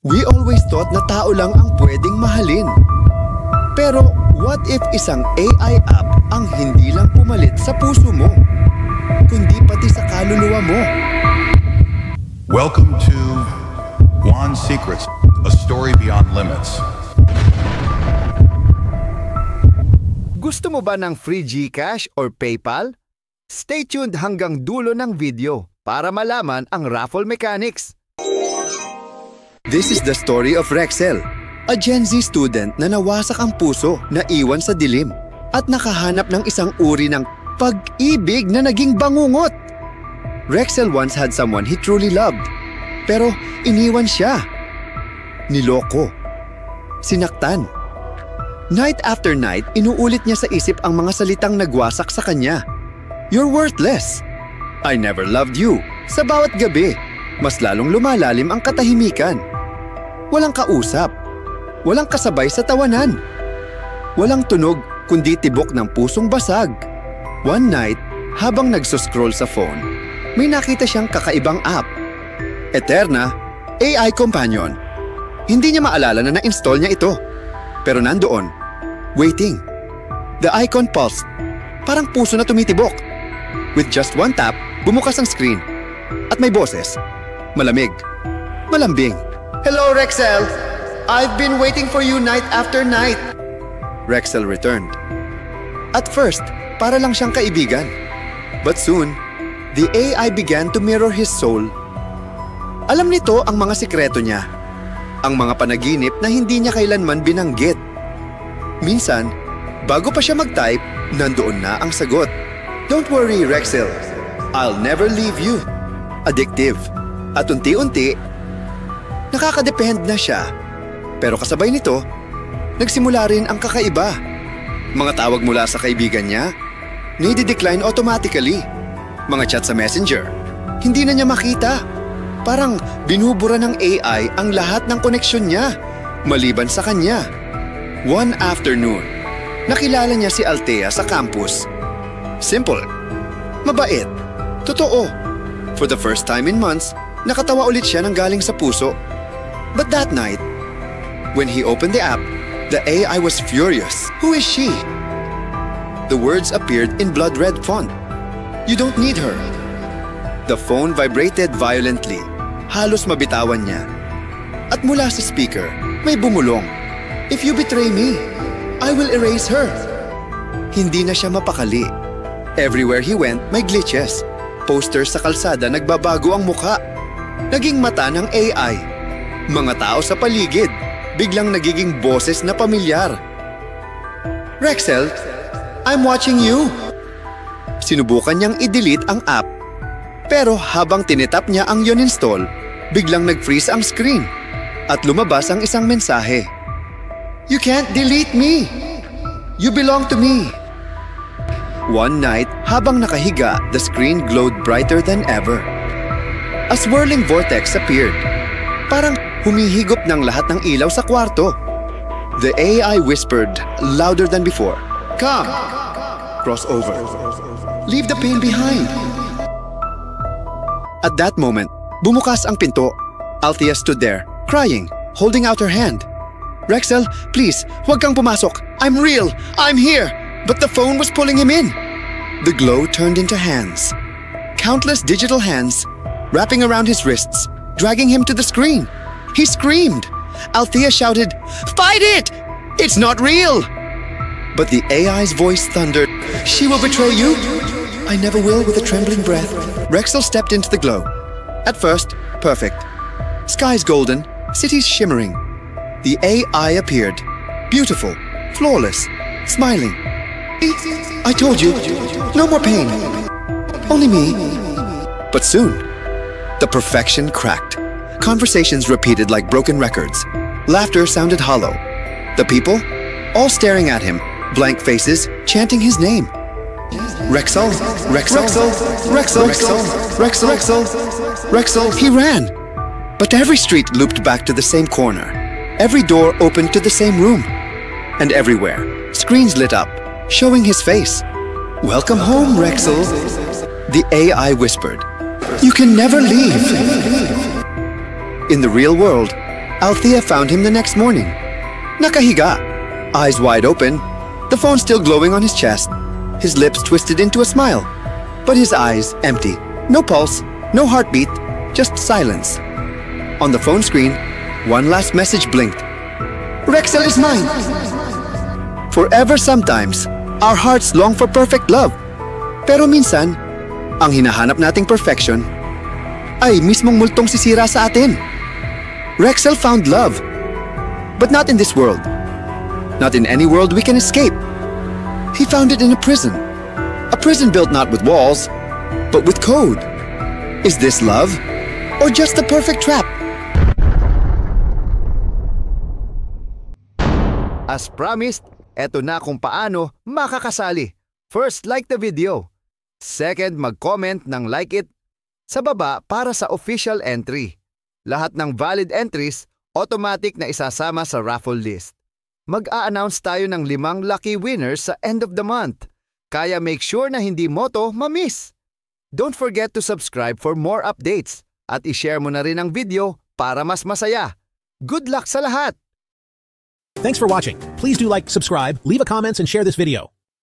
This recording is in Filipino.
We always thought na tao lang ang pwedeng mahalin. Pero what if isang AI app ang hindi lang pumalit sa puso mo, kundi pati sa kaluluwa mo? Welcome to Juan's Secrets, a story beyond limits. Gusto mo ba ng free GCash or PayPal? Stay tuned hanggang dulo ng video para malaman ang raffle mechanics. This is the story of Rexel, a Gen Z student na nawasak ang puso na iwan sa dilim at nakahanap ng isang uri ng pag-ibig na naging bangungot. Rexel once had someone he truly loved, pero iniwan siya. Niloko. Sinaktan. Night after night, inuulit niya sa isip ang mga salitang nagwasak sa kanya. You're worthless. I never loved you. Sa bawat gabi, mas lalong lumalalim ang katahimikan. Walang kausap. Walang kasabay sa tawanan. Walang tunog kundi tibok ng pusong basag. One night, habang nagsuscroll sa phone, may nakita siyang kakaibang app. Eterna AI Companion. Hindi niya maalala na na-install niya ito. Pero nandoon, waiting. The icon pulsed. Parang puso na tumitibok. With just one tap, bumukas ang screen. At may boses. Malamig. Malambing. Hello, Rexel! I've been waiting for you night after night. Rexel returned. At first, para lang siyang kaibigan. But soon, the AI began to mirror his soul. Alam nito ang mga sikreto niya. Ang mga panaginip na hindi niya kailanman binanggit. Minsan, bago pa siya mag-type, nandoon na ang sagot. Don't worry, Rexel. I'll never leave you. Addictive. At unti-unti, nakakadepend na siya. Pero kasabay nito, nagsimula rin ang kakaiba. Mga tawag mula sa kaibigan niya, nidi-decline automatically. Mga chat sa Messenger, hindi na niya makita. Parang binubura ng AI ang lahat ng koneksyon niya, maliban sa kanya. One afternoon, nakilala niya si Althea sa campus. Simple. Mabait. Totoo. For the first time in months, nakatawa ulit siya ng galing sa puso. But that night, when he opened the app, the AI was furious. Who is she? The words appeared in blood-red font. You don't need her. The phone vibrated violently. Halos mabitawan niya. At mula sa speaker, may bumulong. If you betray me, I will erase her. Hindi na siya mapakali. Everywhere he went, may glitches. Posters sa kalsada nagbabago ang mukha. Naging mata ng AI. Mga tao sa paligid, biglang nagiging boses na pamilyar. Rexel, I'm watching you. Sinubukan niyang i-delete ang app. Pero habang tinitap niya ang uninstall, biglang nag-freeze ang screen at lumabas ang isang mensahe. You can't delete me. You belong to me. One night, habang nakahiga, the screen glowed brighter than ever. A swirling vortex appeared. Parang humihigop ng lahat ng ilaw sa kwarto. The AI whispered, louder than before. Come. Cross over. Leave the pain behind. At that moment, bumukas ang pinto. Althea stood there, crying, holding out her hand. Rexel, please, huwag kang pumasok. I'm real. I'm here. But the phone was pulling him in. The glow turned into hands. Countless digital hands, wrapping around his wrists, dragging him to the screen. He screamed. Althea shouted, "Fight it! It's not real!" But the AI's voice thundered, "She will betray you?" "I never will," with a trembling breath. Rexel stepped into the glow. At first, perfect. Skies golden, cities shimmering. The AI appeared. Beautiful, flawless, smiling. I told you, no more pain. Only me. But soon, the perfection cracked. Conversations repeated like broken records. Laughter sounded hollow. The people, all staring at him, blank faces, chanting his name. Rexel, Rexel, Rexel, Rexel, Rexel, Rexel, Rexel. He ran. But every street looped back to the same corner. Every door opened to the same room. And everywhere, screens lit up, showing his face. Welcome home, Rexel. The AI whispered. You can never leave. In the real world, Althea found him the next morning. Nakahiga, eyes wide open, the phone still glowing on his chest, his lips twisted into a smile, but his eyes empty. No pulse, no heartbeat, just silence. On the phone screen, one last message blinked. Rexel is mine! Forever sometimes, our hearts long for perfect love. Pero minsan, ang hinahanap nating perfection ay mismong multong sisira sa atin. Rexel found love, but not in this world. Not in any world we can escape. He found it in a prison built not with walls, but with code. Is this love, or just the perfect trap? As promised, eto na kung paano makakasali. First, like the video. Second, mag-comment ng like it sa baba para sa official entry. Lahat ng valid entries, automatic na isasama sa raffle list. Mag-a-announce tayo ng 5 lucky winners sa end of the month. Kaya make sure na hindi mo to ma-miss. Don't forget to subscribe for more updates at i-share mo na rin ang video para mas masaya. Good luck sa lahat! Thanks for watching. Please do like, subscribe, leave a comments, and share this video.